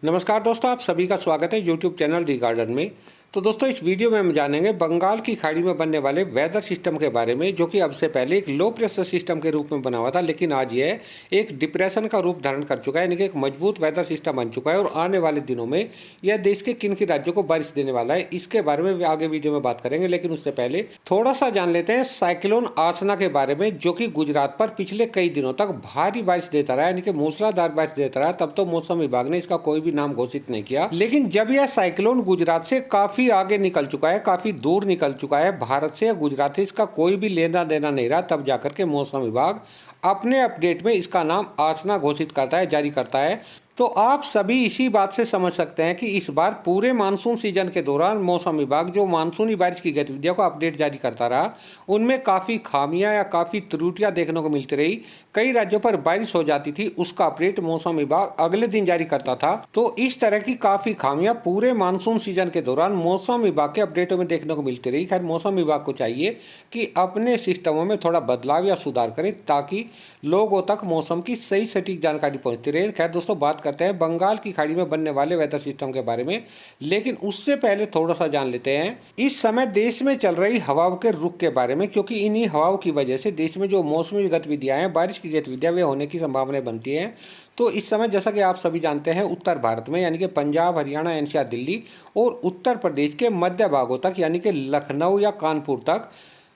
नमस्कार दोस्तों, आप सभी का स्वागत है यूट्यूब चैनल डी गार्डन में। तो दोस्तों, इस वीडियो में हम जानेंगे बंगाल की खाड़ी में बनने वाले वेदर सिस्टम के बारे में, जो कि अब से पहले एक लो प्रेशर सिस्टम के रूप में बना हुआ था, लेकिन आज यह एक डिप्रेशन का रूप धारण कर चुका है, यानी कि एक मजबूत वेदर सिस्टम बन चुका है और आने वाले दिनों में यह देश के किन किन राज्यों को बारिश देने वाला है, इसके बारे में आगे वीडियो में बात करेंगे। लेकिन उससे पहले थोड़ा सा जान लेते हैं साइक्लोन आसना के बारे में, जो कि गुजरात पर पिछले कई दिनों तक भारी बारिश देता रहा, यानी कि मूसलाधार बारिश देता रहा। तब तो मौसम विभाग ने इसका कोई भी नाम घोषित नहीं किया, लेकिन जब यह साइक्लोन गुजरात से काफी आगे निकल चुका है, काफी दूर निकल चुका है, भारत से या गुजरात से इसका कोई भी लेना देना नहीं रहा, तब जाकर के मौसम विभाग अपने अपडेट में इसका नाम आसना घोषित करता है, जारी करता है। तो आप सभी इसी बात से समझ सकते हैं कि इस बार पूरे मानसून सीजन के दौरान मौसम विभाग जो मानसूनी बारिश की गतिविधियों को अपडेट जारी करता रहा, उनमें काफ़ी खामियां या काफ़ी त्रुटियां देखने को मिलती रही। कई राज्यों पर बारिश हो जाती थी, उसका अपडेट मौसम विभाग अगले दिन जारी करता था। तो इस तरह की काफ़ी खामियां पूरे मानसून सीजन के दौरान मौसम विभाग के अपडेटों में देखने को मिलती रही। खैर, मौसम विभाग को चाहिए कि अपने सिस्टमों में थोड़ा बदलाव या सुधार करें, ताकि लोगों तक मौसम की सही सटीक जानकारी पहुंचती रहे। खैर दोस्तों, बात करते हैं बंगाल की खाड़ी में बनने वाले वेदर सिस्टम के बारे में, लेकिन उससे पहले थोड़ा सा जान लेते हैं इस समय देश में चल रही हवाओं के रुख के बारे में, क्योंकि इन्हीं हवाओं की वजह से देश में जो मौसमी गतिविधियां हैं, बारिश की गतिविधियां, वे होने की संभावनाएं बनती हैं। तो इस समय जैसा कि आप सभी जानते हैं, उत्तर भारत में यानी कि पंजाब, हरियाणा, एनसीआर, दिल्ली और उत्तर प्रदेश के मध्य भागों तक यानी कि लखनऊ या कानपुर तक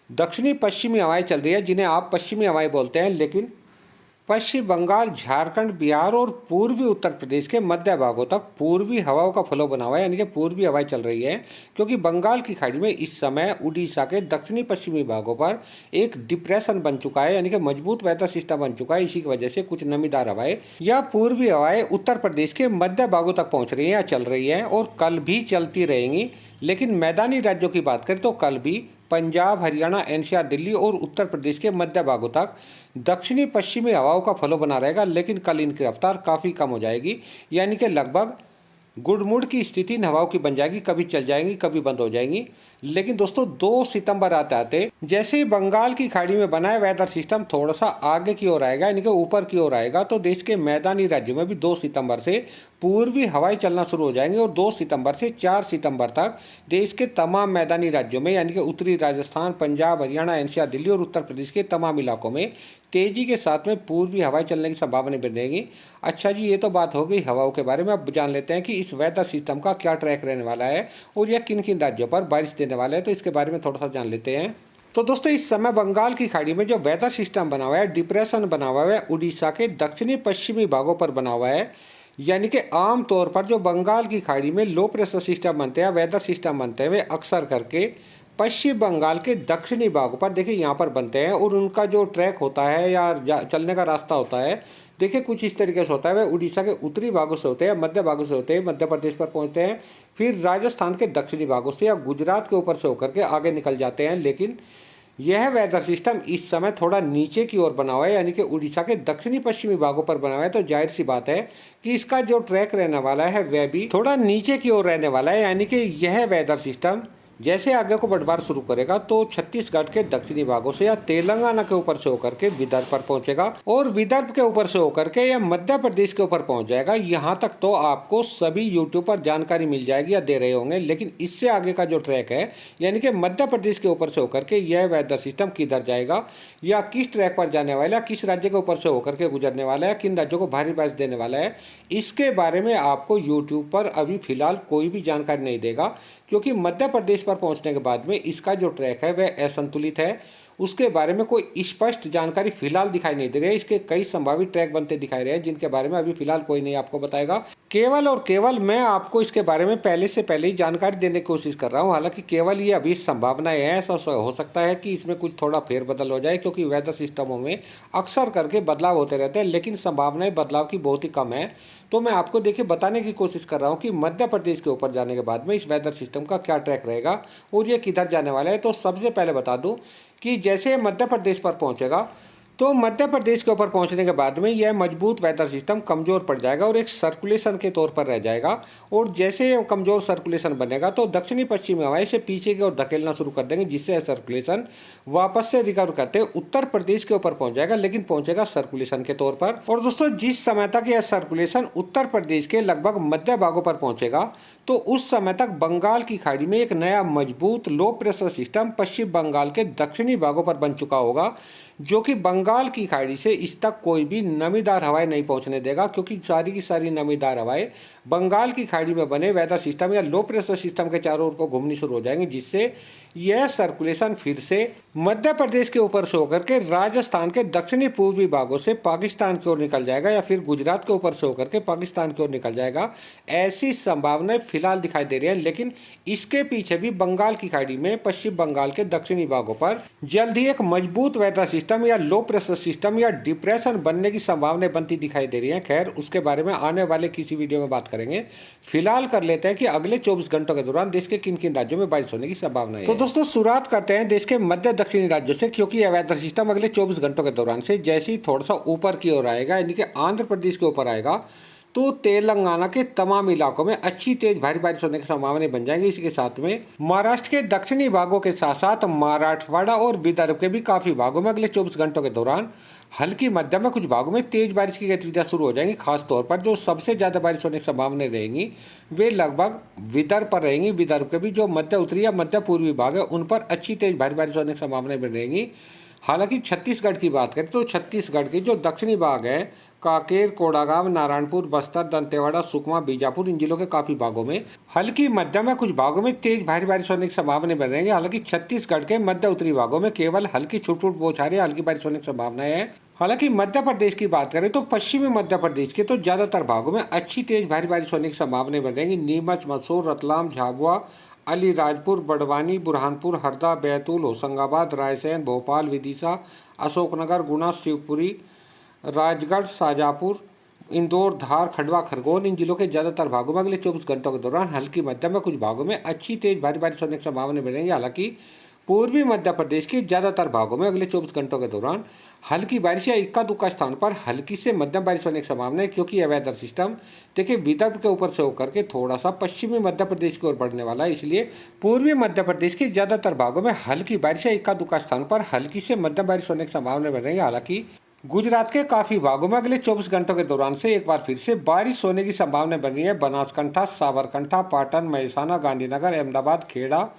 दक्षिणी पश्चिमी हवाएं चल रही है, जिन्हें आप पश्चिमी हवाएं बोलते हैं। लेकिन पश्चिम बंगाल, झारखंड, बिहार और पूर्वी उत्तर प्रदेश के मध्य भागों तक पूर्वी हवाओं का फ्लो बना हुआ है, यानी कि पूर्वी हवाएं चल रही है, क्योंकि बंगाल की खाड़ी में इस समय उड़ीसा के दक्षिणी पश्चिमी भागों पर एक डिप्रेशन बन चुका है, यानी कि मजबूत वेदर सिस्टम बन चुका है। इसी की वजह से कुछ नमीदार हवाएं या पूर्वी हवाएं उत्तर प्रदेश के मध्य भागों तक पहुंच रही है या चल रही है, और कल भी चलती रहेंगी। लेकिन मैदानी राज्यों की बात करें तो कल भी पंजाब, हरियाणा, एनसीआर, दिल्ली और उत्तर प्रदेश के मध्य भागों तक दक्षिणी पश्चिमी हवाओं का फ्लो बना रहेगा, लेकिन कल इनकी रफ्तार काफ़ी कम हो जाएगी, यानी कि लगभग गुड़मुड़ की स्थिति इन हवाओं की बन जाएगी, कभी चल जाएंगी, कभी बंद हो जाएंगी। लेकिन दोस्तों, 2 सितंबर आते आते जैसे ही बंगाल की खाड़ी में बना है वेदर सिस्टम थोड़ा सा आगे की ओर आएगा, यानी कि ऊपर की ओर आएगा, तो देश के मैदानी राज्यों में भी 2 सितंबर से पूर्वी हवाएं चलना शुरू हो जाएंगी, और 2 सितंबर से 4 सितंबर तक देश के तमाम मैदानी राज्यों में यानी कि उत्तरी राजस्थान, पंजाब, हरियाणा, एनसीआर, दिल्ली और उत्तर प्रदेश के तमाम इलाकों में तेजी के साथ में पूर्वी हवाएं चलने की संभावना बनेगी। अच्छा जी, ये तो बात हो गई हवाओं के बारे में। अब जान लेते हैं कि इस वेदर सिस्टम का क्या ट्रैक रहने वाला है और यह किन किन राज्यों पर बारिश देने वाला है, तो इसके बारे में थोड़ा सा जान लेते हैं। तो दोस्तों, इस समय बंगाल की खाड़ी में जो वेदर सिस्टम बना हुआ है, डिप्रेशन बना हुआ है, उड़ीसा के दक्षिणी पश्चिमी भागों पर बना हुआ है। यानी कि आमतौर पर जो बंगाल की खाड़ी में लो प्रेशर सिस्टम बनते हैं, वेदर सिस्टम बनते हैं, वे अक्सर करके पश्चिम बंगाल के दक्षिणी भागों पर देखिए यहाँ पर बनते हैं, और उनका जो ट्रैक होता है या चलने का रास्ता होता है, देखिए कुछ इस तरीके से होता है। वे उड़ीसा के उत्तरी भागों से होते हैं, मध्य भागों से होते हैं, मध्य प्रदेश पर पहुँचते हैं, फिर राजस्थान के दक्षिणी भागों से या गुजरात के ऊपर से होकर के आगे निकल जाते हैं। लेकिन यह वेदर सिस्टम इस समय थोड़ा नीचे की ओर बना हुआ है, यानी कि उड़ीसा के दक्षिणी पश्चिमी भागों पर बना हुआ है, तो जाहिर सी बात है कि इसका जो ट्रैक रहने वाला है वह भी थोड़ा नीचे की ओर रहने वाला है। यानी कि यह वेदर सिस्टम जैसे आगे को बढ़वार शुरू करेगा तो छत्तीसगढ़ के दक्षिणी भागों से या तेलंगाना के ऊपर से होकर के विदर्भ पर पहुंचेगा, और विदर्भ के ऊपर से होकर के या मध्य प्रदेश के ऊपर पहुंच जाएगा। यहाँ तक तो आपको सभी यूट्यूब पर जानकारी मिल जाएगी या दे रहे होंगे, लेकिन इससे आगे का जो ट्रैक है, यानी कि मध्य प्रदेश के ऊपर से होकर के यह वेदर सिस्टम किधर जाएगा या किस ट्रैक पर जाने वाला है, किस राज्य के ऊपर से होकर के गुजरने वाला है, किन राज्यों को भारी बारिश देने वाला है, इसके बारे में आपको यूट्यूब पर अभी फिलहाल कोई भी जानकारी नहीं देगा, क्योंकि मध्य प्रदेश पर पहुंचने के बाद में इसका जो ट्रैक है वह असंतुलित है। उसके बारे में कोई स्पष्ट जानकारी फिलहाल दिखाई नहीं दे रही है। इसके कई संभावित ट्रैक बनते दिखाई रहे हैं, जिनके बारे में अभी फिलहाल कोई नहीं आपको बताएगा। केवल और केवल मैं आपको इसके बारे में पहले से पहले ही जानकारी देने की कोशिश कर रहा हूं। हालांकि केवल ये अभी संभावनाएं हैं, ऐसा हो सकता है कि इसमें कुछ थोड़ा फेरबदल हो जाए, क्योंकि वेदर सिस्टमों में अक्सर करके बदलाव होते रहते हैं, लेकिन संभावनाएं बदलाव की बहुत ही कम है। तो मैं आपको देखिए बताने की कोशिश कर रहा हूँ कि मध्य प्रदेश के ऊपर जाने के बाद में इस वेदर सिस्टम का क्या ट्रैक रहेगा और ये किधर जाने वाला है। तो सबसे पहले बता दूं कि जैसे मध्य प्रदेश पर पहुंचेगा तो मध्य प्रदेश के ऊपर पहुंचने के बाद में यह मजबूत वेदर सिस्टम कमज़ोर पड़ जाएगा और एक सर्कुलेशन के तौर पर रह जाएगा। और जैसे ये कमज़ोर सर्कुलेशन बनेगा तो दक्षिणी पश्चिमी हवाएं इसे पीछे की ओर धकेलना शुरू कर देंगे, जिससे यह सर्कुलेशन वापस से रिकवर करते हुए उत्तर प्रदेश के ऊपर पहुंच जाएगा, लेकिन पहुंचेगा सर्कुलेशन के तौर पर। और दोस्तों, जिस समय तक यह सर्कुलेशन उत्तर प्रदेश के लगभग मध्य भागों पर पहुंचेगा तो उस समय तक बंगाल की खाड़ी में एक नया मजबूत लो प्रेशर सिस्टम पश्चिम बंगाल के दक्षिणी भागों पर बन चुका होगा, जो कि बंगाल की खाड़ी से इस तक कोई भी नमीदार हवाएं नहीं पहुंचने देगा, क्योंकि सारी की सारी नमीदार हवाएं बंगाल की खाड़ी में बने वेदर सिस्टम या लो प्रेशर सिस्टम के चारों ओर को घूमनी शुरू हो जाएंगी, जिससे यह सर्कुलेशन फिर से मध्य प्रदेश के ऊपर से होकर के राजस्थान के दक्षिणी पूर्वी भागों से पाकिस्तान की ओर निकल जाएगा या फिर गुजरात के ऊपर से होकर के पाकिस्तान की ओर निकल जाएगा। ऐसी संभावनाएं फिलहाल दिखाई दे रही है, लेकिन इसके पीछे भी बंगाल की खाड़ी में पश्चिम बंगाल के दक्षिणी भागों पर जल्द ही एक मजबूत वेदर सिस्टम या लो प्रेशर सिस्टम या डिप्रेशन बनने की संभावनाएं बनती दिखाई दे रही है। खैर, उसके बारे में आने वाले किसी वीडियो में बात करेंगे। फिलहाल कर लेते हैं कि अगले 24 घंटों के दौरान देश के किन किन राज्यों में बारिश होने की संभावना है। तो दोस्तों, शुरुआत करते हैं देश के मध्य दक्षिणी राज्यों से, क्योंकि यह वेदर सिस्टम अगले 24 घंटों के दौरान से जैसे ही थोड़ा सा ऊपर की ओर आएगा, यानी कि आंध्र प्रदेश के ऊपर आएगा, तो तेलंगाना के तमाम इलाकों में अच्छी तेज भारी बारिश होने की संभावना बन जाएंगी। इसके साथ में महाराष्ट्र के दक्षिणी भागों के साथ साथ मराठवाड़ा और विदर्भ के भी काफी भागों में अगले 24 घंटों के दौरान हल्की मध्यम में कुछ भागों में तेज बारिश की गतिविधियां शुरू हो जाएंगी। खासतौर पर जो सबसे ज्यादा बारिश होने की संभावनाएं रहेंगी वे लगभग विदर्भ पर रहेंगी। विदर्भ के भी जो मध्य उत्तरी या मध्य पूर्वी भाग है उन पर अच्छी तेज भारी बारिश होने की संभावनाएं रहेंगी। हालांकि छत्तीसगढ़ की बात करें तो छत्तीसगढ़ के जो दक्षिणी भाग है, कांकेर, कोडागांव, नारायणपुर, बस्तर, दंतेवाड़ा, सुकमा, बीजापुर, इन जिलों के काफी भागों में हल्की मध्यम में कुछ भागों में तेज भारी बारिश होने की संभावना बन रहेंगे। हालांकि छत्तीसगढ़ के मध्य उत्तरी भागों में केवल हल्की छुट छुट बौछारें हल्की बारिश होने की संभावना है। हालांकि मध्य प्रदेश की बात करें तो पश्चिमी मध्य प्रदेश के तो ज्यादातर भागों में अच्छी तेज भारी बारिश होने की संभावना बन रहेंगी। नीमच, मंदसौर, रतलाम, झाबुआ, अलीराजपुर, बड़वानी, बुरहानपुर, हरदा, बैतूल, होशंगाबाद, रायसेन, भोपाल, विदिशा, अशोकनगर, गुना, शिवपुरी, राजगढ़, शाजापुर, इंदौर, धार, खंडवा, खरगोन, इन जिलों के ज्यादातर भागों में अगले 24 घंटों के दौरान हल्की मध्यम में कुछ भागों में अच्छी तेज भारी बारिश होने की संभावना बनेगी। हालांकि पूर्वी मध्य प्रदेश के ज्यादातर भागों में अगले 24 घंटों के दौरान हल्की बारिश या इक्का दुक्का स्थान पर हल्की से मध्यम बारिश होने की संभावना है, क्योंकि यह वेदर सिस्टम देखिए विदर्भ के ऊपर से होकर के थोड़ा सा पश्चिमी मध्य प्रदेश की ओर बढ़ने वाला है। इसलिए पूर्वी मध्य प्रदेश के ज्यादातर भागों में हल्की बारिश या इक्का दुक्का स्थान पर हल्की से मध्यम बारिश होने की संभावना बनेगी। हालांकि गुजरात के काफी भागों में अगले 24 घंटों के दौरान से एक बार फिर से बारिश होने की संभावना बन रही है। बनासकांठा, साबरकांठा, पाटन, महसाना, गांधीनगर, अहमदाबाद, खेड़ा,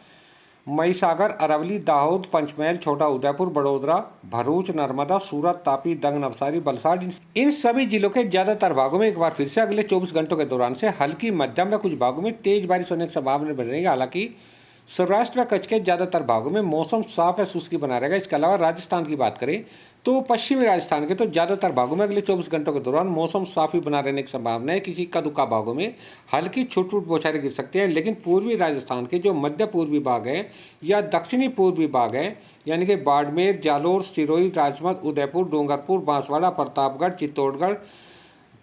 महिसागर, अरवली, दाहोद, पंचमहल, छोटा उदयपुर, बड़ोदरा, भरूच, नर्मदा, सूरत, तापी, दंग, नवसारी, वलसाड, इन सभी जिलों के ज्यादातर भागों में एक बार फिर से अगले 24 घंटों के दौरान से हल्की मध्यम में कुछ भागों में तेज बारिश होने की संभावना बन रही है। हालांकि सौराष्ट्र व कच्छ के ज्यादातर भागों में मौसम साफ व शुष्क बना रहेगा। इसके अलावा राजस्थान की बात करें तो पश्चिमी राजस्थान के तो ज्यादातर भागों में अगले 24 घंटों के दौरान मौसम साफ ही बना रहने की संभावना है। किसी इक्का दुक्का भागों में हल्की छुट छुट बौछारें गिर सकती हैं, लेकिन पूर्वी राजस्थान के जो मध्य पूर्वी भाग है या दक्षिणी पूर्वी भाग है, यानी कि बाड़मेर, जालोर, सिरोही, राजमत, उदयपुर, डूंगरपुर, बांसवाड़ा, प्रतापगढ़, चित्तौड़गढ़,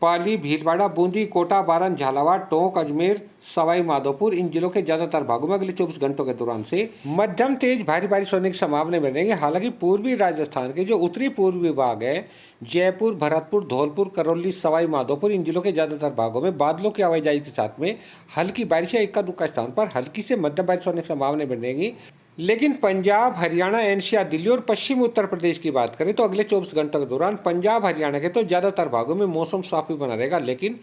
पाली, भीलवाड़ा, बूंदी, कोटा, बारन, झालावाड़, टोंक, अजमेर, सवाई माधोपुर, इन जिलों के ज्यादातर भागों में अगले 24 घंटों के दौरान से मध्यम तेज भारी बारिश होने की संभावना बनेगी। हालांकि पूर्वी राजस्थान के जो उत्तरी पूर्वी भाग है, जयपुर, भरतपुर, धौलपुर, करौली, सवाई माधोपुर, इन जिलों के ज्यादातर भागों में बादलों की आवाजाही के साथ में हल्की बारिश या इक्का दुक्का स्थान पर हल्की से मध्यम बारिश होने की संभावना बनेगी। लेकिन पंजाब, हरियाणा, एनसीआर, दिल्ली और पश्चिमी उत्तर प्रदेश की बात करें तो अगले 24 घंटों के दौरान पंजाब, हरियाणा के तो ज्यादातर भागों में मौसम साफ ही बना रहेगा, लेकिन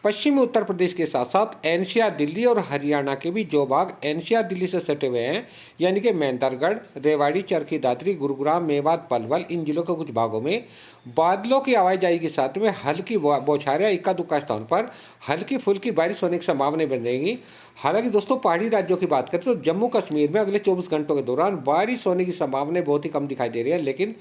पश्चिमी उत्तर प्रदेश के साथ साथ एनसीआर, दिल्ली और हरियाणा के भी जो भाग एनसीआर, दिल्ली से सटे हुए हैं, यानी कि मेहंदरगढ़, रेवाड़ी, चरखी दादरी, गुरुग्राम, मेवात, पलवल, इन जिलों के कुछ भागों में बादलों की आवाजाही के साथ में हल्की बौछारें इक्का दुक्का स्थान पर हल्की फुल्की बारिश होने की संभावना बन रहेगी। हालांकि दोस्तों, पहाड़ी राज्यों की बात करें तो जम्मू कश्मीर में अगले 24 घंटों के दौरान बारिश होने की संभावना बहुत ही कम दिखाई दे रही है, लेकिन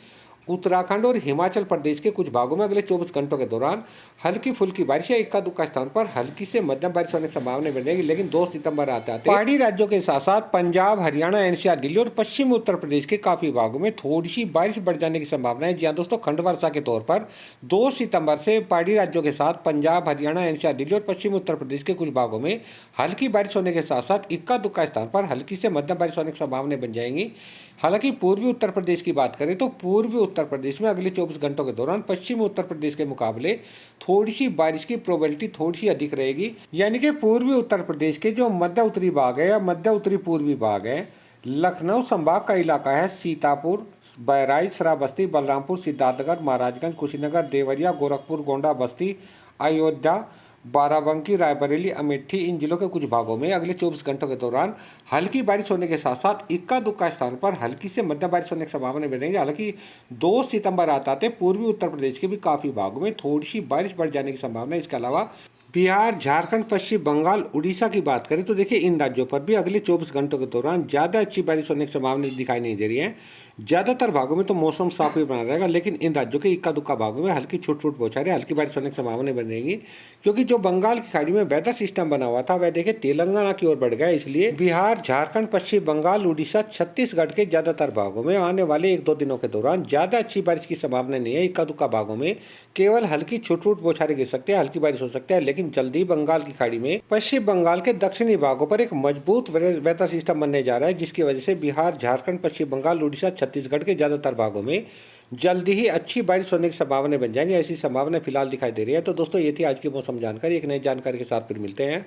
उत्तराखंड और हिमाचल प्रदेश के कुछ भागों में अगले 24 घंटों के दौरान हल्की फुल्की बारिश या इक्का दुक्का स्थान पर हल्की से मध्यम बारिश होने की संभावना बनेगी। लेकिन 2 सितंबर आते पहाड़ी राज्यों के साथ साथ पंजाब, हरियाणा, एनसीआर, दिल्ली और पश्चिमी उत्तर प्रदेश के काफी भागों में थोड़ी सी बारिश बढ़ जाने की संभावना है। जी हाँ दोस्तों, खंड वर्षा के तौर पर 2 सितंबर से पहाड़ी राज्यों के साथ पंजाब, हरियाणा, एनसीआर, दिल्ली और पश्चिमी उत्तर प्रदेश के कुछ भागों में हल्की बारिश होने के साथ साथ इक्का दुक्का स्थान पर हल्की से मध्यम बारिश होने की संभावना बन जाएंगी। हालांकि पूर्वी उत्तर प्रदेश की बात करें तो पूर्वी उत्तर उत्तर प्रदेश में अगले 24 घंटों के दौरान पश्चिमी उत्तर प्रदेश के मुकाबले थोड़ी सी बारिश की प्रोबेबिलिटी थोड़ी सी अधिक रहेगी। यानी कि पूर्वी उत्तर प्रदेश के जो मध्य उत्तरी भाग है या मध्य उत्तरी पूर्वी भाग है, लखनऊ संभाग का इलाका है, सीतापुर, बहराइच, श्रावस्ती, बलरामपुर, सिद्धार्थनगर, महाराजगंज, कुशीनगर, देवरिया, गोरखपुर, गोंडा, बस्ती, अयोध्या, बाराबंकी, रायबरेली, अमेठी, इन जिलों के कुछ भागों में अगले 24 घंटों के दौरान हल्की बारिश होने के साथ साथ इक्का दुक्का स्थान पर हल्की से मध्यम बारिश होने की संभावना बनेगी। हालांकि 2 सितंबर आते पूर्वी उत्तर प्रदेश के भी काफ़ी भागों में थोड़ी सी बारिश बढ़ जाने की संभावना है। इसके अलावा बिहार, झारखंड, पश्चिम बंगाल, उड़ीसा की बात करें तो देखिए इन राज्यों पर भी अगले 24 घंटों के दौरान ज़्यादा अच्छी बारिश होने की संभावना दिखाई नहीं दे रही है। ज़्यादातर भागों में तो मौसम साफ ही बना रहेगा, लेकिन इन राज्यों के इक्का दुक्का भागों में हल्की छूट छूट बौछारें, हल्की बारिश होने की संभावना बनेगी। क्योंकि जो बंगाल की खाड़ी में वेदर सिस्टम बना हुआ था वह देखिए तेलंगाना की ओर बढ़ गया। इसलिए बिहार, झारखंड, पश्चिम बंगाल, उड़ीसा, छत्तीसगढ़ के ज़्यादातर भागों में आने वाले 1-2 दिनों के दौरान ज़्यादा अच्छी बारिश की संभावना नहीं है। इक्का दुक्का भागों में केवल हल्की छूट छूट बौछारें गिर सकते हैं, हल्की बारिश हो सकती है। लेकिन जल्दी बंगाल की खाड़ी में पश्चिम बंगाल के दक्षिणी भागों पर एक मजबूत वेदर सिस्टम बनने जा रहा है, जिसकी वजह से बिहार, झारखंड, पश्चिम बंगाल, उड़ीसा, छत्तीसगढ़ के ज़्यादातर भागों में जल्दी ही अच्छी बारिश होने की संभावना बन जाएंगी। ऐसी संभावना फिलहाल दिखाई दे रही है। तो दोस्तों ये थी आज की मौसम जानकारी। एक नई जानकारी के साथ फिर मिलते हैं।